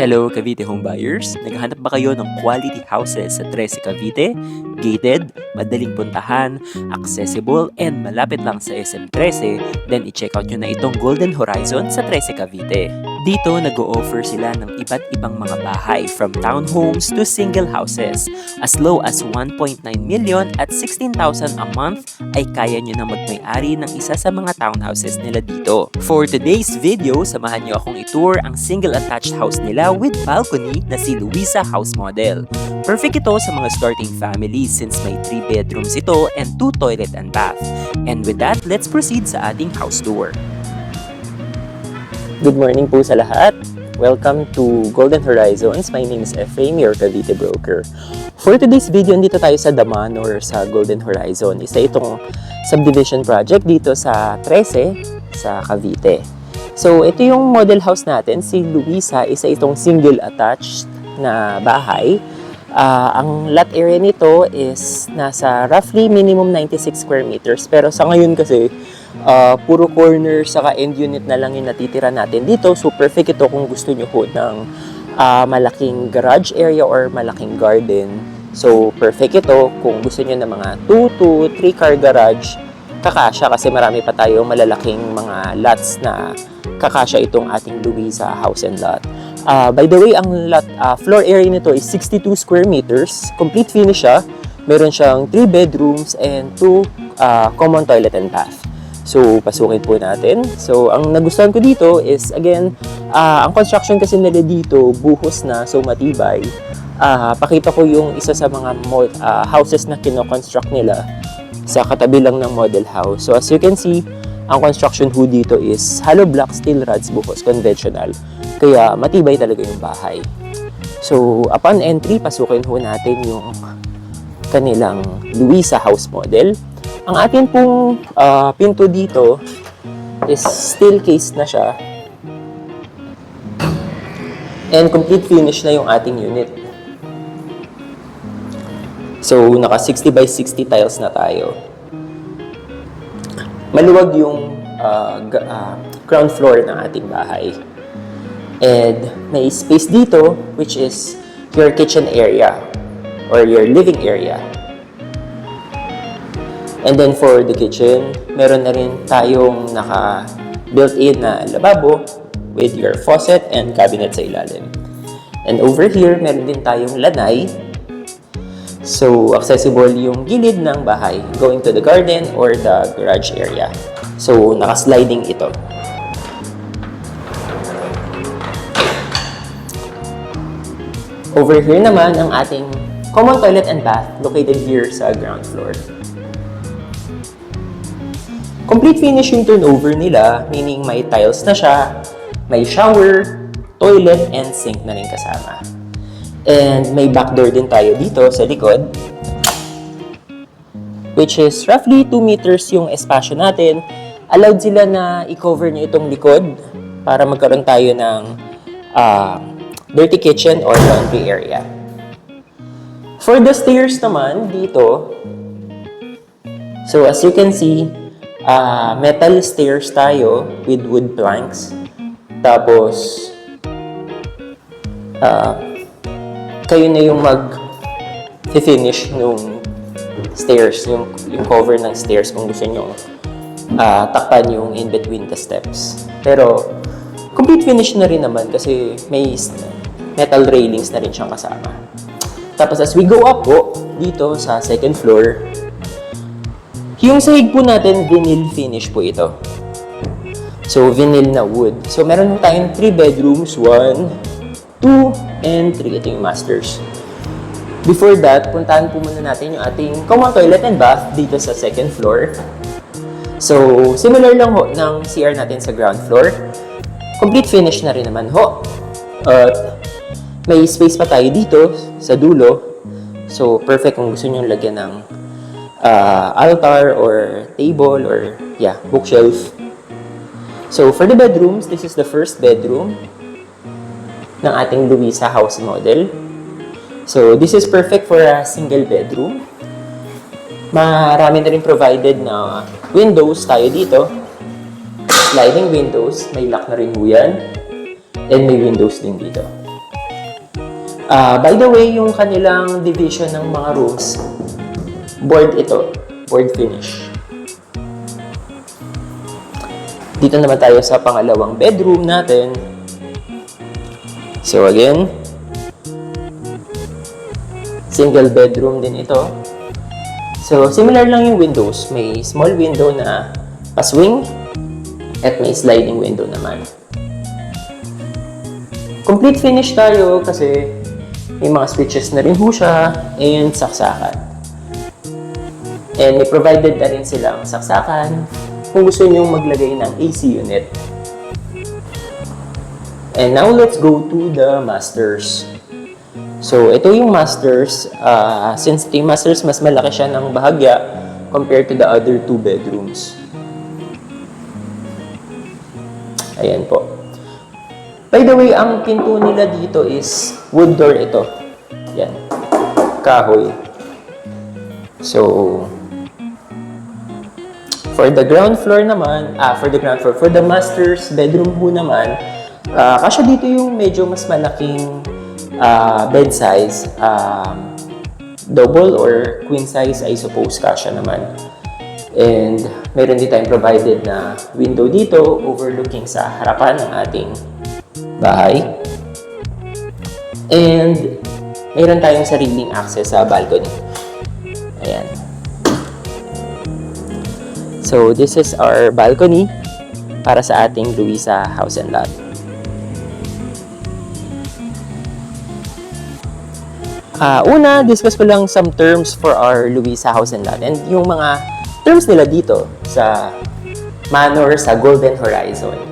Hello Cavite home buyers! Naghahanap ba kayo ng quality houses sa Trece Cavite? Gated, madaling puntahan, accessible, and malapit lang sa SM Trece? Then i-check out nyo na itong Golden Horizon sa Trece Cavite. Dito nag-o-offer sila ng iba't ibang mga bahay from townhomes to single houses. As low as 1.9 million at 16,000 a month ay kaya nyo na magmay-ari ng isa sa mga townhouses nila dito. For today's video, samahan nyo akong itour ang single attached house nila with balcony na si Luisa House Model. Perfect ito sa mga starting families since may 3 bedrooms ito and 2 toilet and bath. And with that, let's proceed sa ating house tour. Good morning po sa lahat. Welcome to Golden Horizons. My name is Efraim, your Cavite broker. For today's video, dito tayo sa Daman or sa Golden Horizon. Isa itong subdivision project dito sa Trece, sa Cavite. So, ito yung model house natin. Si Luisa, isa itong single attached na bahay. Ang lot area nito is nasa roughly minimum 96 square meters. Pero sa ngayon kasi, puro corner saka end unit na lang yung natitira natin dito. So, perfect ito kung gusto nyo po ng malaking garage area or malaking garden. So, perfect ito kung gusto nyo ng mga 2 to 3 car garage. Kakasya kasi marami pa tayong malalaking mga lots na kakasya itong ating Luisa house and lot. By the way, ang lot, floor area nito is 62 square meters. Complete finish siya. Meron siyang 3 bedrooms and 2 common toilet and bath. So, pasukin po natin. So, ang nagustuhan ko dito is, again, ang construction kasi nila dito, buhos na, so matibay. Pakita ko yung isa sa mga houses na kino-construct nila sa katabi lang ng model house. So, as you can see, ang construction ho dito is hollow block steel rods buhos, conventional. Kaya matibay talaga yung bahay. So, upon entry, pasukin ho natin yung kanilang Luisa house model. Ang atin pong pinto dito is steel case na siya. And complete finish na yung ating unit. So, naka 60 by 60 tiles na tayo. Maluwag yung ground floor ng ating bahay. And may space dito, which is your kitchen area or your living area. And then for the kitchen, meron na rin tayong naka built-in na lababo with your faucet and cabinet sa ilalim. And over here, meron din tayong lanay. So, accessible yung gilid ng bahay going to the garden or the garage area. So, naka-sliding ito. Over here naman ang ating common toilet and bath located here sa ground floor. Complete finish yung turnover nila, meaning may tiles na siya, may shower, toilet, and sink na rin kasama. And may back door din tayo dito sa likod, which is roughly 2 meters yung espasyo natin. Allowed sila na i-cover nyo itong likod para magkaroon tayo ng dirty kitchen or laundry area. For the stairs naman dito, so as you can see, metal stairs tayo with wood planks. Tapos, kayo na yung mag-finish nung stairs, yung cover ng stairs kung gusto nyo takpan yung in between the steps. Pero, complete finish na rin naman kasi may metal railings na rin siyang kasama. Tapos, as we go up po, dito sa second floor, yung sahig po natin, vinyl finish po ito. So, vinyl na wood. So, meron po tayong 3 bedrooms, 1, 2, and 3. Ito yung masters. Before that, puntahan po muna natin yung ating common toilet and bath dito sa second floor. So, similar lang ho ng CR natin sa ground floor. Complete finish na rin naman ho. May space pa tayo dito sa dulo. So, perfect kung gusto nyo lagyan ng altar or table or bookshelf. So, for the bedrooms, this is the first bedroom ng ating Luisa house model. So, this is perfect for a single bedroom. Marami na rin provided na windows tayo dito. Sliding windows, may lock na rin ho yan. And may windows din dito. By the way, yung kanilang division ng mga rooms, board ito, board finish. Dito naman tayo sa pangalawang bedroom natin. So again, single bedroom din ito. So similar lang yung windows, may small window na pa-swing at may sliding window naman. Complete finish tayo kasi may mga switches na rin po siya and saksakan. And may provided na rin silang saksakan kung gusto nyo maglagay ng AC unit. And now let's go to the masters. So ito yung masters. Since ito yung masters, mas malaki siya ng bahagya compared to the other two bedrooms. Ayan po. By the way, ang pinto nila dito is wood door ito. Yan. Kahoy. So, for the ground floor naman, for the master's bedroom po naman, kasya dito yung medyo mas malaking bed size. Double or queen size, I suppose, kasya naman. And meron din tayong provided na window dito overlooking sa harapan ng ating bahay. And mayroon tayong sariling access sa balcony. Ayan. So this is our balcony para sa ating Luisa House and Lot. Una, discuss ko lang some terms for our Luisa House and Lot. And yung mga terms nila dito sa Manor sa Golden Horizon.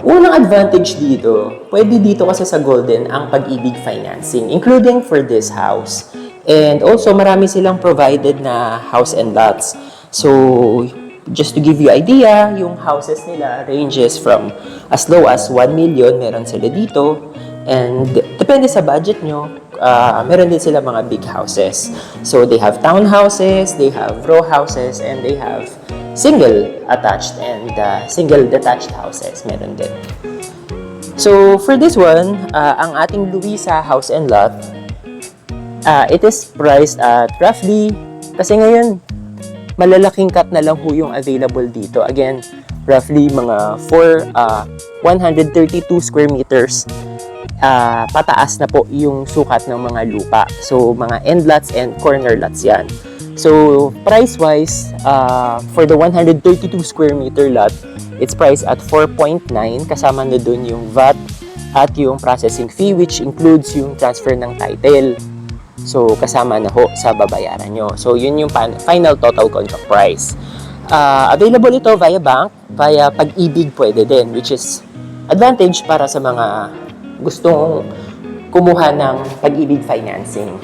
Unang advantage dito, pwede dito kasi sa Golden ang Pag-ibig financing, including for this house. And also, marami silang provided na house and lots. So, just to give you idea, yung houses nila ranges from as low as 1 million, meron sila dito. And depende sa budget nyo, meron din sila mga big houses. So, they have townhouses, they have row houses, and they have single attached and single detached houses. Meron din. So, for this one, ang ating Luisa House and Lot, it is priced at roughly, kasi ngayon, malalaking cut na lang ho yung available dito. Again, roughly mga 132 square meters pataas na po yung sukat ng mga lupa. So, mga end lots and corner lots yan. So, price-wise, for the 132 square meter lot, it's priced at 4.9. Kasama na dun yung VAT at yung processing fee, which includes yung transfer ng title. So, kasama na ho sa babayaran nyo. So, yun yung final total contract price. Available ito via bank, via Pag-ibig pwede din, which is advantage para sa mga gustong kumuha ng Pag-ibig financing.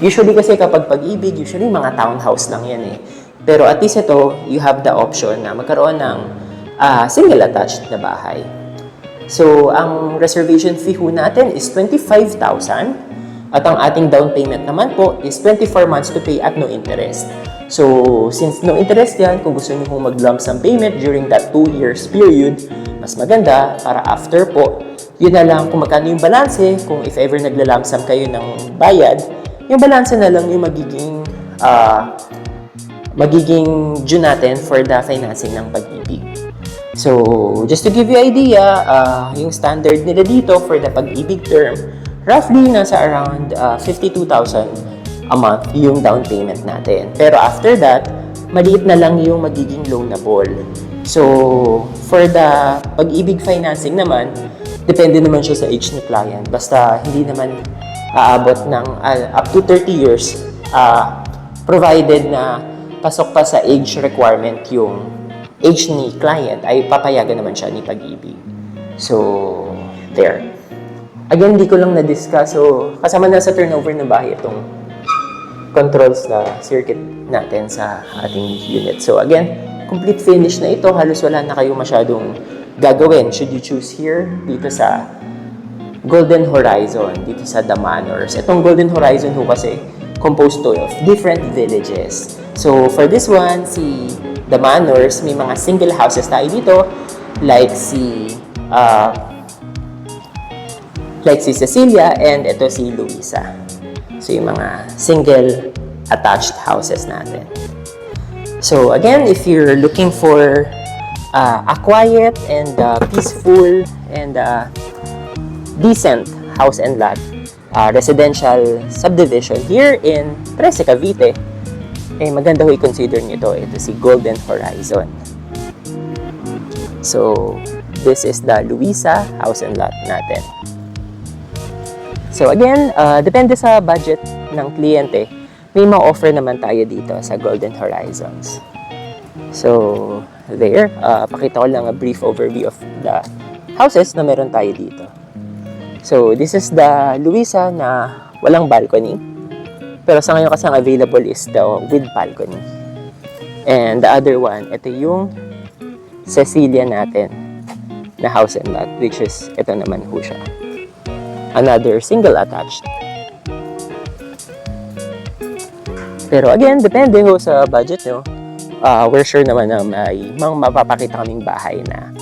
Usually kasi kapag Pag-ibig, usually mga townhouse lang yan eh. Pero at least ito, you have the option na magkaroon ng single attached na bahay. So, ang reservation fee ho natin is 25,000 at ang ating down payment naman po is 24 months to pay at no interest. So, since no interest yan, kung gusto niyo mag-lump sum payment during that 2 years period, mas maganda para after po, yun na lang kung magkano yung balanse, kung if ever nagla-lump sum kayo ng bayad, yung balanse na lang yung magiging due natin for the financing ng Pag-ibig. So, just to give you idea, yung standard nila dito for the Pag-ibig term, roughly nasa around 52,000 a month yung down payment natin. Pero after that, maliit na lang yung magiging loanable. So, for the Pag-ibig financing naman, depende naman siya sa age ni client. Basta hindi naman aabot ng up to 30 years provided na pasok pa sa age requirement yung age ni client ay papayagan naman siya ni Pag-ibig. So, there. Again, di ko lang na-discuss. So, kasama na sa turnover ng bahay itong controls na circuit natin sa ating unit. So, again, complete finish na ito. Halos wala na kayo masyadong gagawin should you choose here dito sa Golden Horizon, dito sa The Manors. Itong Golden Horizon ho kasi composed of different villages. So, for this one, si The Manors, may mga single houses tayo dito, like si Like si Cecilia and ito si Luisa. So yung mga single attached houses natin. So again, if you're looking for a quiet and peaceful and decent house and lot residential subdivision here in Trece, Cavite, eh maganda ho i-consider nyo ito. Ito si Golden Horizon. So, this is the Luisa house and lot natin. So again, depende sa budget ng kliyente, may mga offer naman tayo dito sa Golden Horizons. So, there, pakita ko lang a brief overview of the houses na meron tayo dito. So, this is the Luisa na walang balcony. Pero sa ngayon kasi ang available is the with balcony. And the other one, ito yung Cecilia natin na house and lot, which is, ito naman ho siya. Another single attached. Pero again, depende ho sa budget nyo. We're sure naman na may mga mapapakita kaming bahay na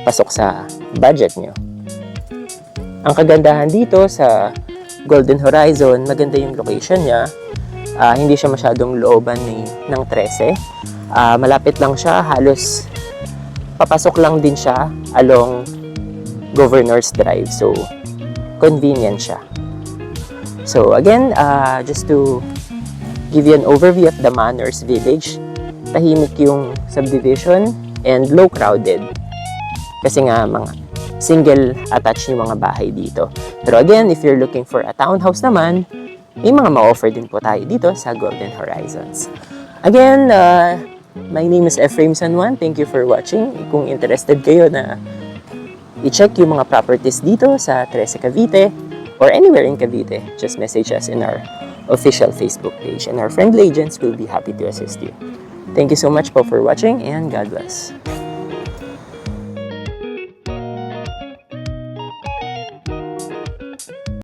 pasok sa budget nyo. Ang kagandahan dito sa Golden Horizon, maganda yung location niya. Hindi siya masyadong looban ng Trece. Malapit lang siya, halos papasok lang din siya along Governor's Drive. So, convenient siya. So again, just to give you an overview of the Manors Village, tahimik yung subdivision and low crowded. Kasi nga mga single attached yung mga bahay dito. Pero again, if you're looking for a townhouse naman, may mga ma-offer din po tayo dito sa Golden Horizons. Again, my name is Ephraim San Juan. Thank you for watching. Kung interested kayo na i-check yung mga properties dito sa Trece, Cavite or anywhere in Cavite, just message us in our official Facebook page and our friendly agents will be happy to assist you. Thank you so much po for watching and God bless.